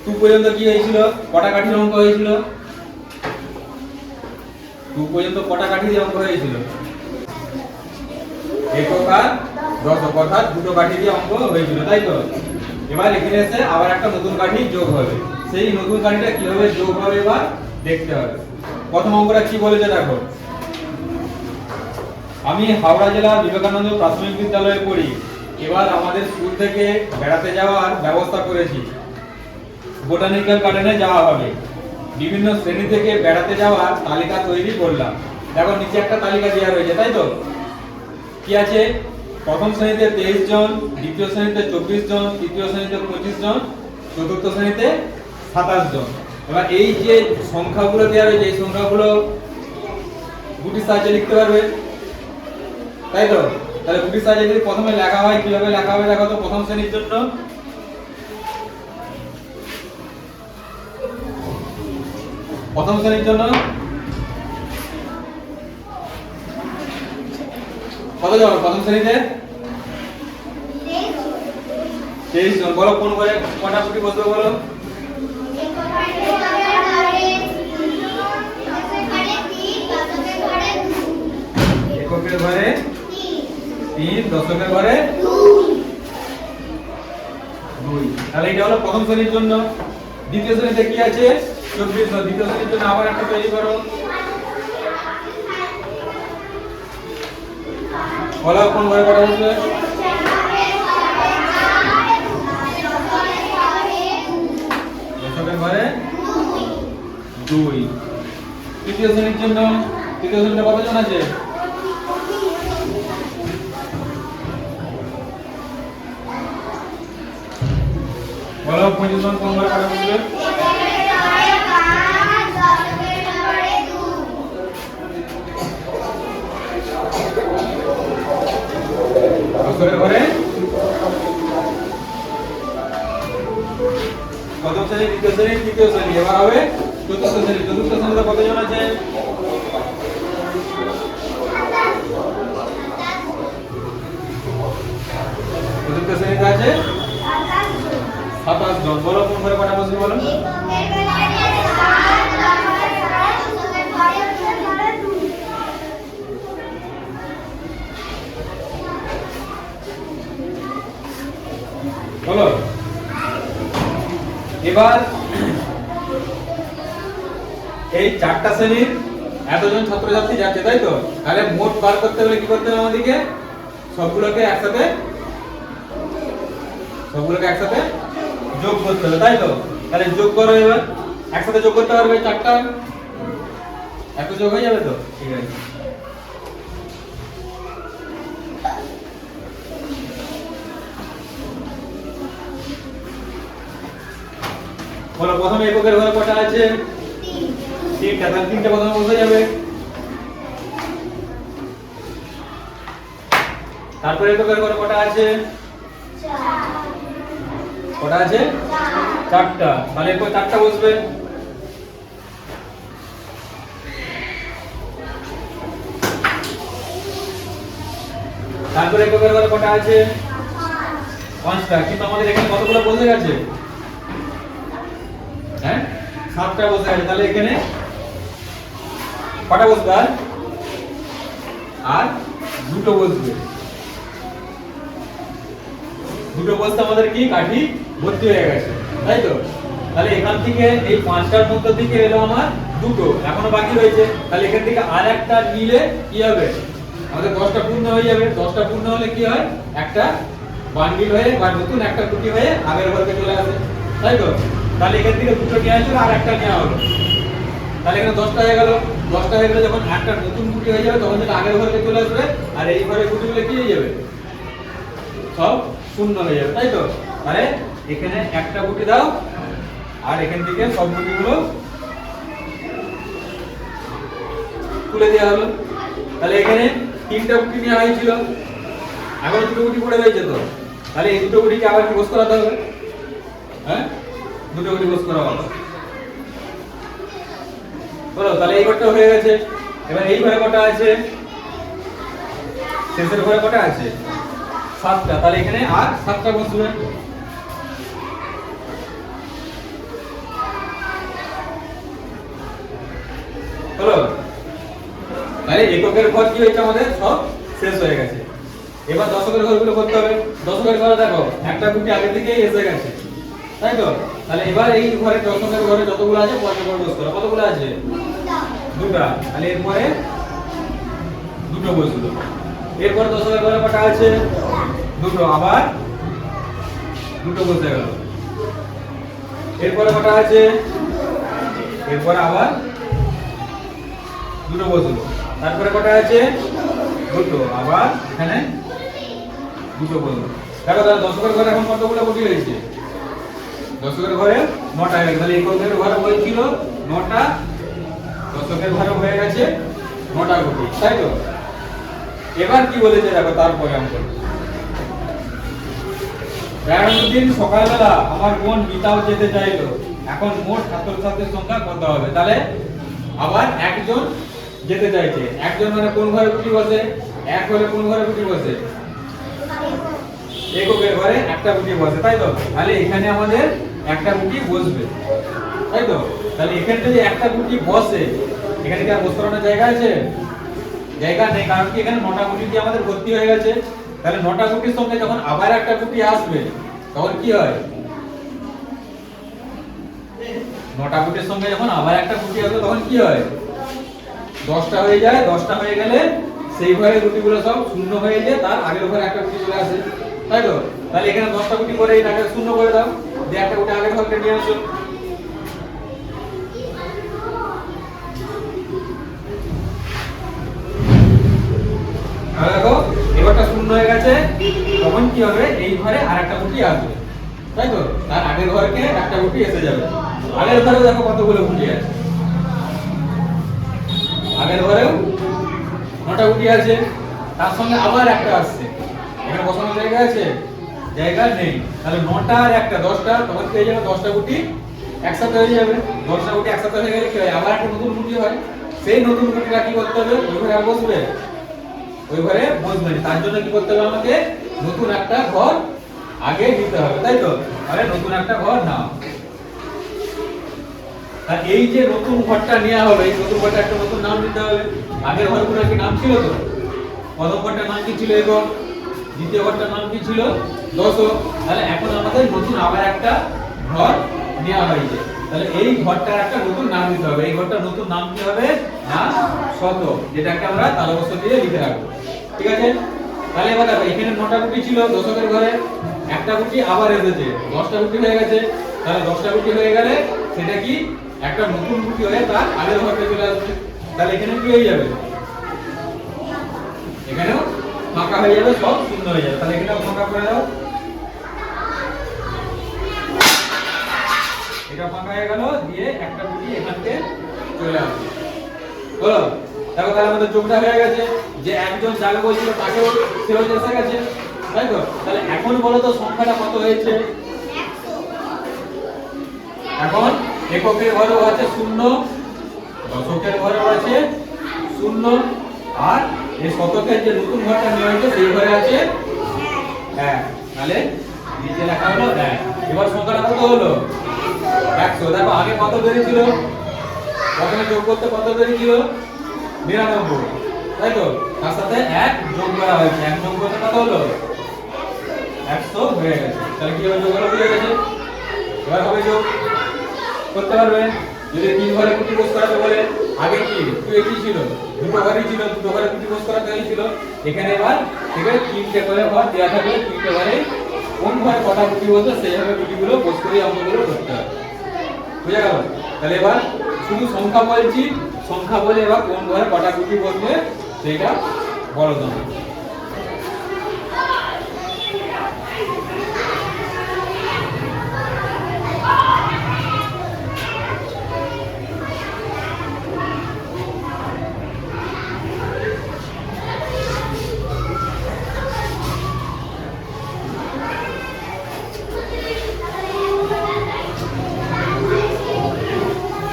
Two পর্যন্ত কি হয়েছিল? কটা কাঠির অঙ্ক হয়েছিল? টু পর্যন্ত কটা কাঠির অঙ্ক হয়েছিল? একক আর দশক, অর্থাৎ দুটো কাঠি দিয়ে অঙ্ক হয়েছিল, তাই তো? এবার এখানে এসে আবার একটা নতুন কাঠি যোগ হবে। সেই নতুন কাঠিটা কিভাবে যোগ হবে এবার দেখতে হবে। প্রথম অঙ্কটা কি বলেছে দেখো। আমি হাওড়া জেলা বিবেকানন্দ প্রাথমিক বিদ্যালয়ে পড়ি। এবার আমাদের স্কুল থেকে বেড়াতে যাওয়ার ব্যবস্থা করেছি। বোটানিক্যাল গার্ডেনে যাওয়া হবে। বিভিন্ন শ্রেণী থেকে বেড়াতে যাওয়ার তালিকা তৈরি করলাম। দেখো নিচে একটা তালিকা দেওয়া রয়েছে, তাই তো? কি আছে? প্রথম শ্রেণীতে 23 জন, দ্বিতীয় শ্রেণীতে 24 জন, তৃতীয় শ্রেণীতে 25 জন, চতুর্থ শ্রেণীতে 27 জন। এবার এই যে সংখ্যাগুলো দেওয়া রয়েছে, এই সংখ্যাগুলো গুটির সাহায্যে লিখতে পারবে, তাই তো? তাহলে গুটির সাহায্যে যদি প্রথমে লেখা হয়, কিভাবে লেখা হবে দেখো তো। প্রথম শ্রেণীর জন্য প্রথম শ্রেণীর জন্য কত জন? প্রথম শ্রেণীতে 23 জন। বলো কোন ঘরে কটা গুটি বসবে বলো? এককের ঘরে 3, দশকের ঘরে 2। তাহলে এটা হলো প্রথম শ্রেণীর জন্য। দ্বিতীয় শ্রেণীতে কি আছে? 24 জন। দ্বিতীয় শ্রেণীর জন্য আবার একটা তৈরি করো। বলো কোন ঘরে কটা বসবে? দশকের ঘরে 2। তৃতীয় শ্রেণীর জন্য, তৃতীয় শ্রেণীতে কতজন আছে? বলো 25 জন কোন ঘরে কটা বসবে? দশকের ঘরে প্রথম শ্রেণী, দ্বিতীয় শ্রেণী, তৃতীয় শ্রেণী। এবার হবে চতুর্থ শ্রেণী। চতুর্থ শ্রেণীতে কতজন আছে? চতুর্থ শ্রেণীতে আছে 27 জন। বলো কোন ঘরে কটা বসবে বলো? বলো। এবার এই চারটা শ্রেণীর এতজন ছাত্রছাত্রী যাচ্ছে, তাই তো? তাহলে মোট বার করতে হলে কি করতে হবে আমাদেরকে? সবগুলোকে একসাথে যোগ করতে হবে, তাই তো? তাহলে যোগ করো। এবার একসাথে যোগ করতে পারবে চারটা? এত যোগ হয়ে যাবে তো? ঠিক আছে। বলো প্রথমে এককের ঘরে কটা আছে? 3টা। তাহলে 3টা প্রথমে বসে যাবে। তারপরে এককের ঘরে কটা আছে? 4। কটা আছে? 4টা। তাহলে এরপর 4টা বসবে। তারপরে এককের ঘরে কটা আছে? 5টা। কিন্তু আমাদের এখানে কতগুলো বসে গেছে? হ্যাঁ, 7টা বসে গেছে। তাহলে এখানে কটা বসবে? আর 2টো বসবে। 2টো বসতে আমাদের কি কাঠি ভর্তি হয়ে গেছে, তাই তো? তাহলে এখান থেকে এই 5টার মধ্য থেকে এলো আমার 2টো, এখনো বাকি রয়েছে। তাহলে এখান থেকে আর একটা নিলে কি হবে? আমাদের 10টা পূর্ণ হয়ে যাবে। 10টা পূর্ণ হলে কি হয়? একটা বান্ডিল হয়ে বা নতুন একটা গুটি হয়ে আগের ঘরে চলে আসে, তাই তো? তাহলে এখান থেকে 2টো নেওয়া হয়েছিল আর একটা নেওয়া হলো। তাহলে এখানে 10টা হয়ে গেল। 10টা হয়ে গেলে যখন একটা নতুন গুটি হয়ে যাবে তখন সেটা আগের ঘরে চলে আসবে। আর এই ঘরে গুটিগুলো কি হয়ে যাবে? সব শূন্য হয়ে যাবে, তাই তো? তাহলে এখানে একটা গুটি দাও আর এখান থেকে সব গুটিগুলো তুলে দেওয়া হলো। তাহলে এখানে 3টা গুটি নেওয়া হয়েছিল, এখন 2টো গুটি পড়ে রয়েছে তো। তাহলে এই 2টো গুটিকে আবার কি বস করাতে হবে? হ্যাঁ, 2টো গুটি বস করা হবে। বলো তাহলে এই ঘরটা হয়ে গেছে। এবার এই ঘরে কটা আছে? শেষের ঘরে কটা আছে? 7টা। তাহলে এখানে আর 7টা বসবে। তাহলে এককের ঘর কি হয়েছে আমাদের সব শেষ হয়ে গেছে। এবার দশকের ঘরগুলো করতে হবে। দশকের ঘরে দেখো একটা গুটি আগে থেকেই এসে গেছে, তাই তো? তাহলে এবার এই ঘরে দশকের ঘরে যতগুলো আছে পঞ্চম বসলো, কতগুলো আছে? দুটা। তাহলে এরপরে দুটো বসলো। এরপর দশকের ঘরে কটা আছে? দুটো, আবার দুটো বসে গেল। এরপরে কটা আছে? এরপরে আবার দুটো বসলো। তারপরে কটা আছে? দুটো, আবার এখানে দুটো বসলো। দেখো তাহলে দশকের ঘরে এখন কতগুলো গুটি হয়েছে? দশকের ঘরে 9টা হয়ে গেছে। তাহলে এককের ঘরে হয়েছিল 9টা, দশকের ঘরে হয়ে গেছে 9টা গুটি, তাই তো? এবার কি বলেছে দেখো তারপরে অঙ্ক। দিন সকালবেলা আমার বোন মিতাও যেতে চাইলো, এখন মোট ছাত্রছাত্রীর সংখ্যা কত হবে? তাহলে আবার একজন যেতে চাইছে। একজন মানে কোন ঘরে গুটি বসে? এক হলে কোন ঘরে গুটি বসে? এককের ঘরে একটা গুটি বসে, তাই তো? তাহলে এখানে আমাদের একটা গুটি বসবে, তাই তো? তাহলে এখানে যদি একটা গুটি বসে, এখানে কি আর বসানোর জায়গা আছে? জায়গা নেই, কারণ কি এখানে 9টা গুটি দিয়ে আমাদের ভর্তি হয়ে গেছে। তাহলে 9টা গুটির সঙ্গে যখন আবার একটা গুটি আসবে তখন কি হয়? 9টা গুটির সঙ্গে যখন আবার একটা গুটি আসবে তখন কি হয়? 10টা হয়ে যায়। 10টা হয়ে গেলে সেই ঘরের গুটিগুলো সব শূন্য হয়ে যায়, তার আগের ঘরে একটা গুটি চলে আসে, তাই তো? তাহলে এখানে 10টা গুটি করে এটাকে শূন্য করে দাও, দিয়ে একটা গুটি আগের ঘরকে নিয়ে আসো। দেখো এবারটা শূন্য হয়ে গেছে, তখন কি হবে? এই ঘরে আরেকটা গুটি আসবে, তাই তো? তার আগের ঘরকে একটা গুটি এসে যাবে। আগের ঘরে দেখো কতগুলো গুটি আছে। আগের ঘরেও 9টা গুটি আছে, তার সঙ্গে আবার একটা আসছে। এখানে বসানোর জায়গা আছে? জায়গা নেই। তাহলে 9টা আর একটা 10টা, তখন কি হয়ে যাবে? 10টা গুটি একসাথে হয়ে যাবে। 10টা গুটি একসাথে হয়ে গেলে কি হয়? আবার একটা নতুন গুটি হয়। সেই নতুন গুটিটা কি করতে হবে? ওই ঘরে আর বসবে? ওই ঘরে বসবে না। তার জন্য কি করতে হবে? আমাকে নতুন একটা ঘর আগে নিতে হবে, তাই তো? তাহলে নতুন একটা ঘর নাও। আর এই যে নতুন ঘরটা নেওয়া হবে, এই নতুন ঘরটা একটা নতুন নাম দিতে হবে। আগের ঘরগুলোর কি নাম ছিল? তো প্রথম ঘরটার নাম কি ছিল? একক। দ্বিতীয় ঘরটার নাম কি ছিল? দশক। তাহলে এখন আমাদের নতুন আবার একটা ঘর নেওয়া হয়েছে। তাহলে এই ঘরটার একটা নতুন নাম দিতে হবে। এই ঘরটার নতুন নাম কি হবে? না শতক, যেটাকে আমরা তালবস্য দিয়ে লিখে রাখবো, ঠিক আছে? তাহলে এবার দেখো এখানে 9টা গুটি ছিল দশকের ঘরে, একটা গুটি আবার এসেছে, 10টা গুটি হয়ে গেছে। তাহলে 10টা গুটি হয়ে গেলে সেটা কি একটা নতুন গুটি হয়ে তার আগের ঘরটা চলে আসবে। তাহলে এখানে কি হয়ে যাবে? এখানেও ফাঁকা হয়ে যাবে, সব শূন্য হয়ে যাবে। তাহলে এখানেও ফাঁকা করে দাও। এটা ফাঁকা হয়ে গেল, দিয়ে একটা গুটি এখান থেকে চলে আসবে। হলো? দেখো তাহলে আমাদের যোগটা হয়ে গেছে। যে একজন যাবে বলছিল তাকেও সেও এসে গেছে, তাই তো? তাহলে এখন বলো তো সংখ্যাটা কত হয়েছে? এখন এককের ঘরেও আছে 0, দশকের ঘরেও আছে 0, আর এই শতকের যে নতুন ঘরটা নেওয়া হয়েছে সেই ঘরে আছে 1। তাহলে নিচে লেখা হলো 1। এবার সংখ্যাটা কত হলো? 100। দেখো আগে কত বেরিয়েছিল? প্রথমে যোগ করতে কত বেরিয়েছিল? 99, তাই তো? তার সাথে 1 যোগ করা হয়েছে। 1 যোগ করতে কত হলো? 100 হয়ে গেছে। তাহলে কি হবে? যোগ হলো, বুঝে গেছে? এবার হবে যোগ করতে পারবে। যদি 3 ঘরে গুটি বস করাতে বলে, আগে কি কি ছিল? দুটো ঘরই ছিল, দুটো ঘরে গুটি বস করাতে হয়েছিল। এখানে এবার ঠিক আছে 3টে করে ঘর দেওয়া থাকবে, 3টে ঘরে কোন ঘরে কটা গুটি বসে সেইভাবে গুটিগুলো বস করে অঙ্কগুলো করতে হবে, বুঝে গেল? তাহলে এবার শুধু সংখ্যা বলছি, সংখ্যা বলে এবার কোন ঘরে কটা গুটি বসবে সেটা বলো তোমরা।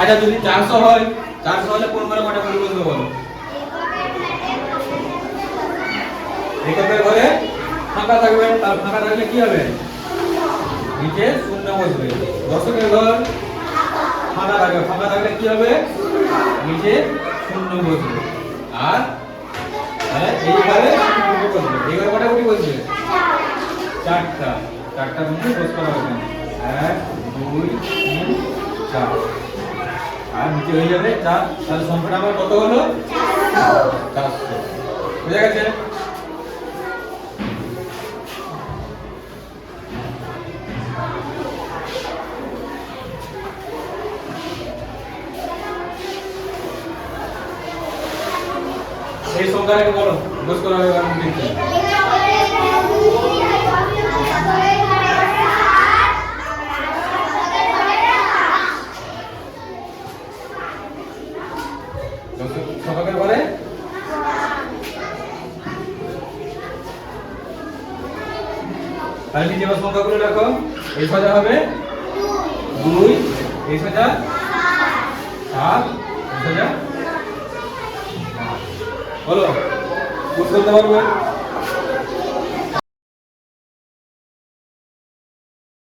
আচ্ছা যদি 400 হয়, 400 হলে কোন ঘরে কটা গুটি বসবে বলো? এককের ঘরে ফাঁকা থাকবে, তার ফাঁকা থাকলে কি হবে? নিচে শূন্য বসবে। দশকের ঘর ফাঁকা থাকবে, ফাঁকা থাকলে কি হবে? নিচে শূন্য বসবে। আর এইবারে এইবার কটা গুটি বলছে? চারটা। চারটা মধ্যে ক্রস করা হবে 1 2 3 4 আর নিচে হয়ে যাবে 4। তাহলে সংখ্যাটা আমার কত হলো? 400। বুঝা গেছে? এই সংখ্যাটাকে বলো, ক্রস করা হবে কারণ দেখতে। ছকের পরে তাহলে নিচে এবার সংখ্যাগুলো রাখো। এই সোজা হবে 2, এই সোজা 7, এই সোজা। বলো বুঝতে পারবে?